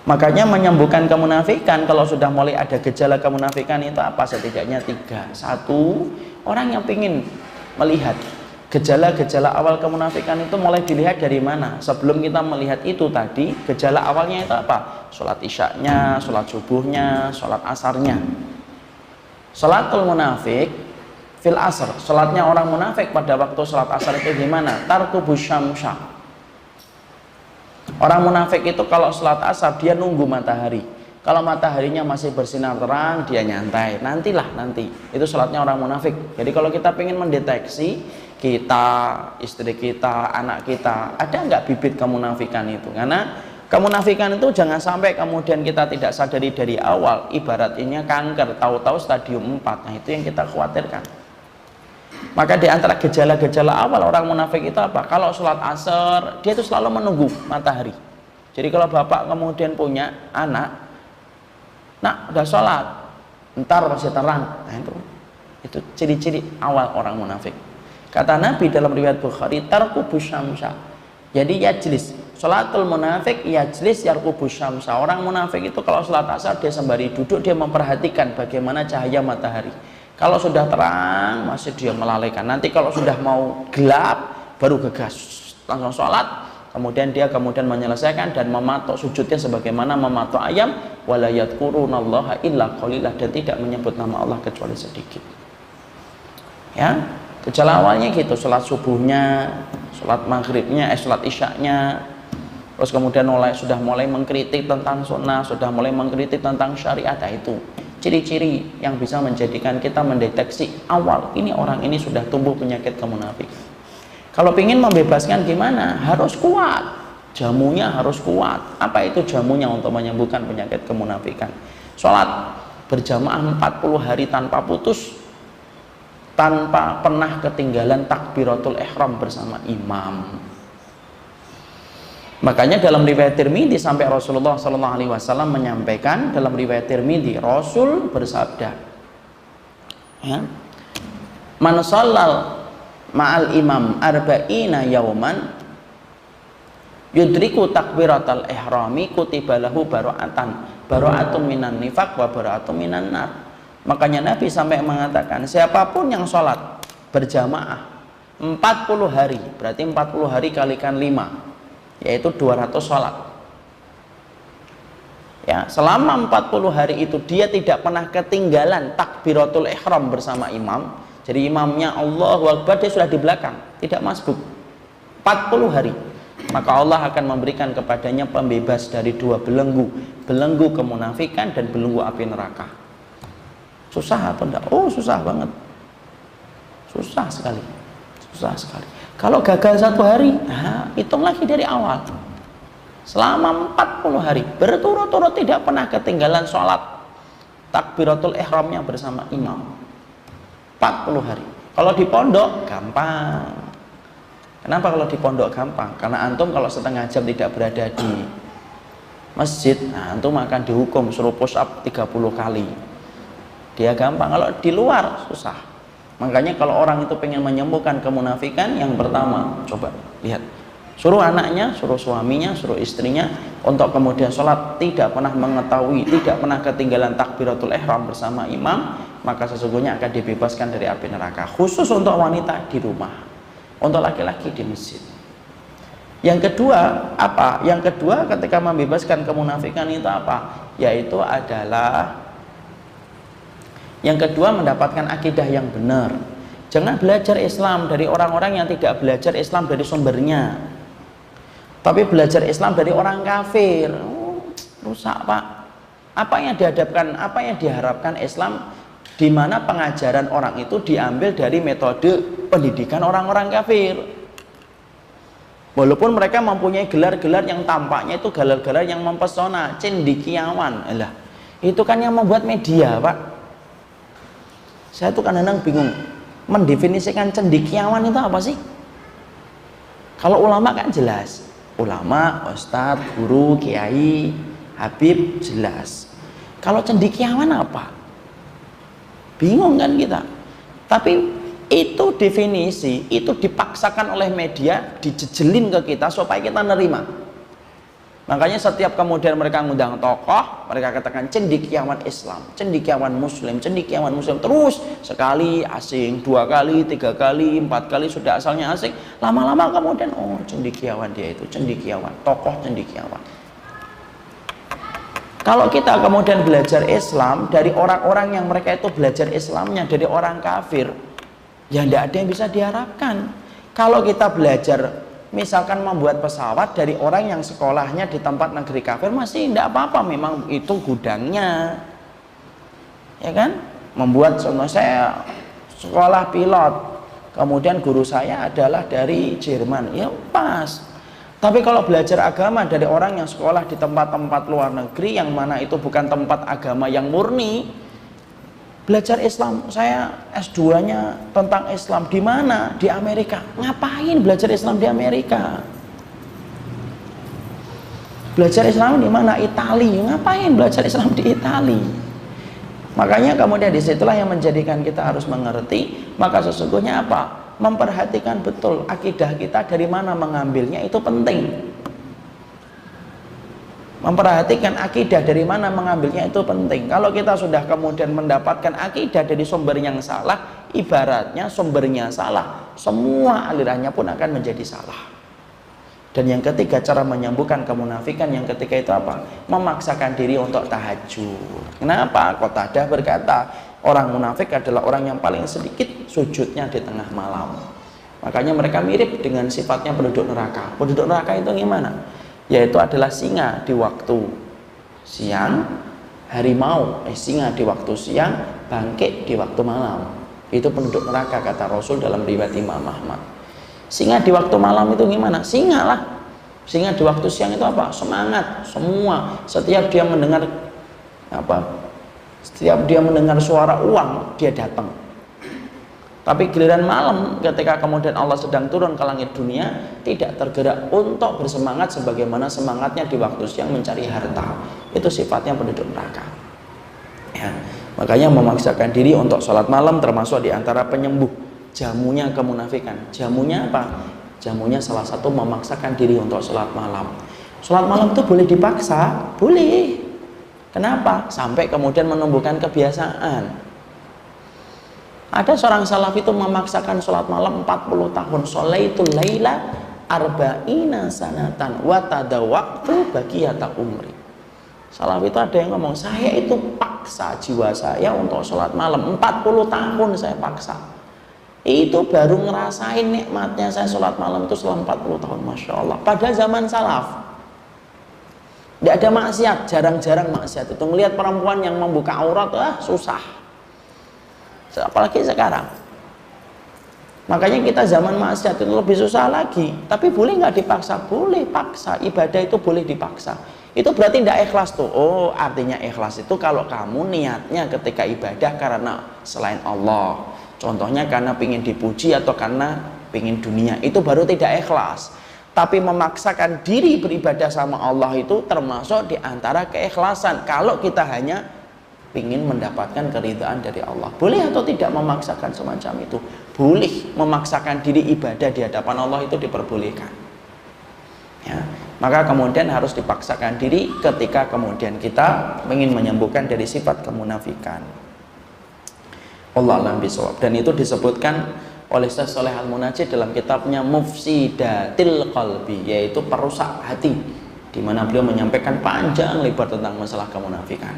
Makanya menyembuhkan kemunafikan, kalau sudah mulai ada gejala kemunafikan itu apa? Setidaknya 3. 1, orang yang ingin melihat gejala-gejala awal kemunafikan itu mulai dilihat dari mana? Sebelum kita melihat itu tadi, gejala awalnya itu apa? Sholat isyaknya, sholat subuhnya, sholat asarnya. Sholatul munafik fil asr, sholatnya orang munafik pada waktu sholat asar itu gimana? Tarkubus syamsya. Orang munafik itu kalau sholat asar dia nunggu matahari. Kalau mataharinya masih bersinar terang, dia nyantai. Nanti. Itu sholatnya orang munafik. Jadi kalau kita ingin mendeteksi kita, istri kita, anak kita, ada nggak bibit kemunafikan itu? Karena kemunafikan itu jangan sampai kemudian kita tidak sadari dari awal. Ibaratnya kanker, tahu-tahu stadium 4. Nah itu yang kita khawatirkan. Maka di antara gejala-gejala awal orang munafik itu apa? Kalau sholat asar, dia itu selalu menunggu matahari. Jadi kalau bapak kemudian punya anak, nak udah sholat, ntar masih terang. Nah itu ciri-ciri awal orang munafik. Kata Nabi dalam riwayat Bukhari, tarkubus syamsa. Jadi yajlis, sholatul munafik yajlis yarkubus syamsa. Orang munafik itu kalau sholat asar dia sembari duduk, dia memperhatikan bagaimana cahaya matahari. Kalau sudah terang masih dia melalaikan. Nanti kalau sudah mau gelap baru gegas langsung sholat. Kemudian dia menyelesaikan dan mematok sujudnya sebagaimana mematok ayam. Wala yadhkurunallaha illa qalilah, dan tidak menyebut nama Allah kecuali sedikit. Ya, gejala awalnya gitu. Sholat subuhnya, sholat maghribnya, sholat isyaknya. Terus kemudian sudah mulai mengkritik tentang sunnah, sudah mulai mengkritik tentang syariat. Nah, itu ciri-ciri yang bisa menjadikan kita mendeteksi awal ini orang ini sudah tumbuh penyakit kemunafikan. Kalau ingin membebaskan gimana? Harus kuat, jamunya harus kuat. Apa itu jamunya untuk menyembuhkan penyakit kemunafikan? Sholat berjamaah 40 hari tanpa putus, tanpa pernah ketinggalan takbiratul ihram bersama imam. Makanya dalam riwayat Tirmidzi sampai Rasulullah SAW menyampaikan, dalam riwayat Tirmidzi Rasul bersabda, ya, man shallal ma'al imam arba'ina yauman yudriku takbiratal ihrami kutiba lahu bara'atun minan nifaq wa bara'atun minan nar. Makanya Nabi sampai mengatakan, siapapun yang sholat berjamaah 40 hari, berarti 40 hari kalikan 5, yaitu 200 sholat. Ya, selama 40 hari itu dia tidak pernah ketinggalan takbiratul ihram bersama imam. Jadi imamnya Allahu Akbar, dia sudah di belakang, tidak masbuk 40 hari. Maka Allah akan memberikan kepadanya pembebas dari 2 belenggu, belenggu kemunafikan dan belenggu api neraka. Susah atau enggak? Oh, susah banget. Susah sekali. Susah sekali. Kalau gagal 1 hari, hitung lagi dari awal. Selama 40 hari berturut-turut tidak pernah ketinggalan sholat takbiratul ihramnya bersama imam. 40 hari. Kalau di pondok gampang. Kenapa kalau di pondok gampang? Karena antum kalau setengah jam tidak berada di masjid, antum akan dihukum suruh push up 30 kali. Dia gampang. Kalau di luar susah. Makanya kalau orang itu pengen menyembuhkan kemunafikan, yang pertama coba lihat, suruh anaknya, suruh suaminya, suruh istrinya untuk kemudian sholat tidak pernah mengetahui, tidak pernah ketinggalan takbiratul ihram bersama imam, maka sesungguhnya akan dibebaskan dari api neraka. Khusus untuk wanita di rumah, untuk laki-laki di masjid. Yang kedua apa? Yang kedua ketika membebaskan kemunafikan itu apa? Yaitu adalah yang kedua mendapatkan akidah yang benar. Jangan belajar Islam dari orang-orang yang tidak belajar Islam dari sumbernya, tapi belajar Islam dari orang kafir. Rusak, Pak. Apa yang dihadapkan, apa yang diharapkan Islam, di mana pengajaran orang itu diambil dari metode pendidikan orang-orang kafir. Walaupun mereka mempunyai gelar-gelar yang tampaknya itu gelar-gelar yang mempesona, cendekiawan. Alah, itu kan yang membuat media, Pak. Saya tuh kadang-kadang bingung mendefinisikan cendekiawan itu apa sih? Kalau ulama kan jelas, ulama, ustadz, guru, kiai, habib jelas. Kalau cendekiawan apa? Bingung kan kita. Tapi itu definisi, itu dipaksakan oleh media, dijejelin ke kita supaya kita nerima. Makanya setiap kemudian mereka ngundang tokoh, mereka katakan cendekiawan Islam, cendekiawan Muslim, cendekiawan Muslim. Terus sekali asing, 2 kali, 3 kali, 4 kali sudah asalnya asing. Lama-lama kemudian, oh cendekiawan dia itu, cendekiawan, tokoh cendekiawan. Kalau kita kemudian belajar Islam dari orang-orang yang mereka itu belajar Islamnya dari orang kafir, ya tidak ada yang bisa diharapkan. Kalau kita belajar misalkan membuat pesawat dari orang yang sekolahnya di tempat negeri kafir, masih tidak apa-apa, memang itu gudangnya, ya kan? Membuat, contoh saya sekolah pilot, kemudian guru saya adalah dari Jerman, ya pas. Tapi kalau belajar agama dari orang yang sekolah di tempat-tempat luar negeri, yang mana itu bukan tempat agama yang murni, belajar Islam, saya S2-nya tentang Islam di mana? Di Amerika. Ngapain belajar Islam di Amerika? Belajar Islam di mana? Italia. Ngapain belajar Islam di Italia? Makanya kemudian disitulah yang menjadikan kita harus mengerti, maka sesungguhnya apa? Memperhatikan betul akidah kita dari mana mengambilnya, itu penting. Memperhatikan akidah dari mana mengambilnya itu penting. Kalau kita sudah kemudian mendapatkan akidah dari sumber yang salah, ibaratnya sumbernya salah, semua alirannya pun akan menjadi salah. Dan yang ketiga, cara menyembuhkan kemunafikan yang ketiga itu apa? Memaksakan diri untuk tahajud. Kenapa? Qatadah berkata, orang munafik adalah orang yang paling sedikit sujudnya di tengah malam. Makanya mereka mirip dengan sifatnya penduduk neraka. Penduduk neraka itu gimana? Yaitu adalah singa di waktu siang, harimau singa di waktu siang, bangkit di waktu malam. Itu penduduk neraka kata Rasul dalam riwayat Imam Ahmad. Singa di waktu malam itu gimana? Singa lah. Singa di waktu siang itu apa? Semangat semua. Setiap dia mendengar suara uang, dia datang. Tapi giliran malam ketika kemudian Allah sedang turun ke langit dunia, tidak tergerak untuk bersemangat sebagaimana semangatnya di waktu siang mencari harta. Itu sifatnya penduduk neraka. Ya, makanya memaksakan diri untuk sholat malam termasuk diantara penyembuh jamunya kemunafikan. Jamunya apa? Jamunya salah satu memaksakan diri untuk sholat malam. Sholat malam itu boleh dipaksa? Boleh. Kenapa? Sampai kemudian menumbuhkan kebiasaan. Ada seorang salaf itu memaksakan sholat malam 40 tahun. Sholaitul laila arba'ina sanatan wa tadawwaqtu baqiyata umri. Salaf itu ada yang ngomong, saya itu paksa jiwa saya untuk sholat malam 40 tahun saya paksa. Itu baru ngerasain nikmatnya saya sholat malam itu selama 40 tahun. Masya Allah. Pada zaman salaf tidak ada maksiat, jarang-jarang maksiat. Itu ngelihat perempuan yang membuka aurat, susah. Apalagi sekarang. Makanya kita zaman maksiat itu lebih susah lagi. Tapi boleh nggak dipaksa? Boleh paksa. Ibadah itu boleh dipaksa. Itu berarti tidak ikhlas tuh. Oh, artinya ikhlas itu kalau kamu niatnya ketika ibadah karena selain Allah. Contohnya karena pingin dipuji atau karena pingin dunia. Itu baru tidak ikhlas. Tapi memaksakan diri beribadah sama Allah itu termasuk diantara keikhlasan. Kalau kita hanya ingin mendapatkan keridhaan dari Allah. Boleh atau tidak memaksakan semacam itu? Boleh. Memaksakan diri ibadah di hadapan Allah itu diperbolehkan. Ya. Maka kemudian harus dipaksakan diri ketika kemudian kita ingin menyembuhkan dari sifat kemunafikan. Wallahu a'lam bishawab. Dan itu disebutkan oleh Syekh Shalih Al-Munajjid dalam kitabnya Mufsidatil Qalbi, yaitu perusak hati, di mana beliau menyampaikan panjang lebar tentang masalah kemunafikan.